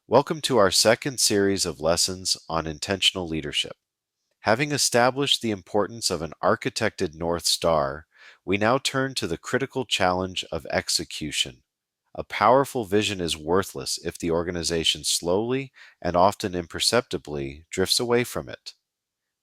Welcome to our second series of lessons on intentional leadership. Having established the importance of an architected North Star, we now turn to the critical challenge of execution. A powerful vision is worthless if the organization slowly and often imperceptibly drifts away from it.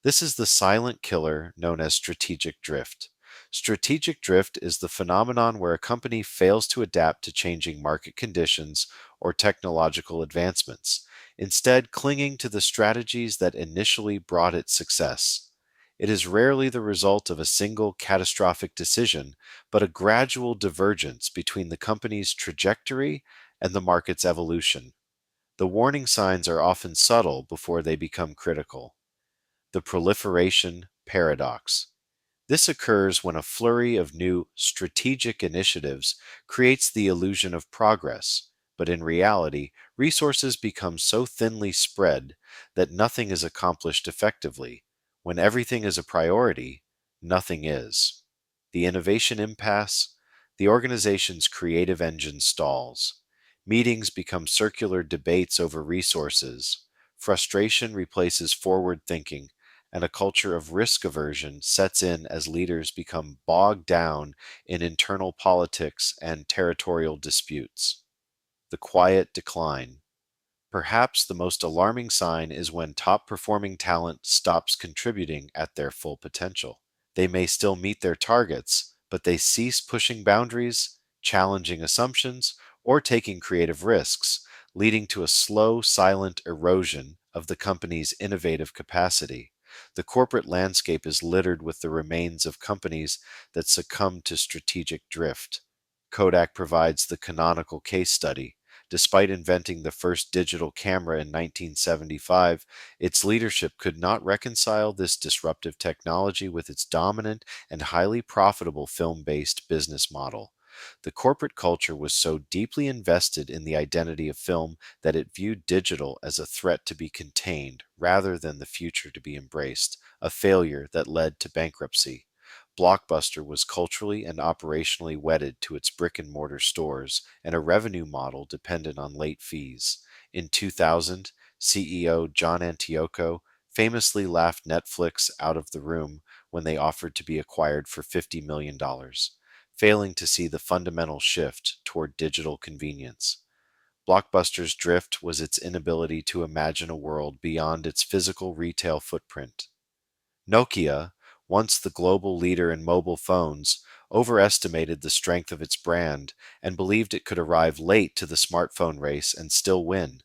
This is the silent killer known as strategic drift. Strategic drift is the phenomenon where a company fails to adapt to changing market conditions or technological advancements, instead clinging to the strategies that initially brought it success. It is rarely the result of a single catastrophic decision, but a gradual divergence between the company's trajectory and the market's evolution. The warning signs are often subtle before they become critical. The proliferation paradox. This occurs when a flurry of new strategic initiatives creates the illusion of progress, but in reality, resources become so thinly spread that nothing is accomplished effectively. When everything is a priority, nothing is. The innovation impasse, the organization's creative engine stalls. Meetings become circular debates over resources. Frustration replaces forward thinking, and a culture of risk aversion sets in as leaders become bogged down in internal politics and territorial disputes. The quiet decline. Perhaps the most alarming sign is when top performing talent stops contributing at their full potential. They may still meet their targets, but they cease pushing boundaries, challenging assumptions, or taking creative risks, leading to a slow, silent erosion of the company's innovative capacity. The corporate landscape is littered with the remains of companies that succumbed to strategic drift. Kodak provides the canonical case study. Despite inventing the first digital camera in 1975, its leadership could not reconcile this disruptive technology with its dominant and highly profitable film-based business model. The corporate culture was so deeply invested in the identity of film that it viewed digital as a threat to be contained rather than the future to be embraced, a failure that led to bankruptcy. Blockbuster was culturally and operationally wedded to its brick and mortar stores and a revenue model dependent on late fees. In 2000, CEO John Antioco famously laughed Netflix out of the room when they offered to be acquired for $50 million, failing to see the fundamental shift toward digital convenience. Blockbuster's drift was its inability to imagine a world beyond its physical retail footprint. Nokia, once the global leader in mobile phones, overestimated the strength of its brand and believed it could arrive late to the smartphone race and still win.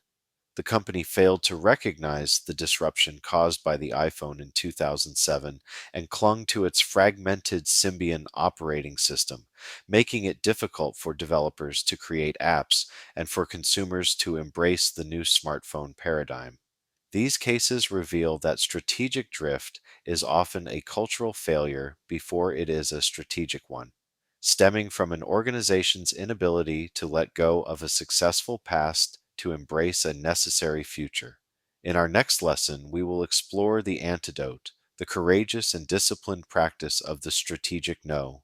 The company failed to recognize the disruption caused by the iPhone in 2007 and clung to its fragmented Symbian operating system, making it difficult for developers to create apps and for consumers to embrace the new smartphone paradigm. These cases reveal that strategic drift is often a cultural failure before it is a strategic one, stemming from an organization's inability to let go of a successful past to embrace a necessary future. In our next lesson, we will explore the antidote, the courageous and disciplined practice of the strategic no.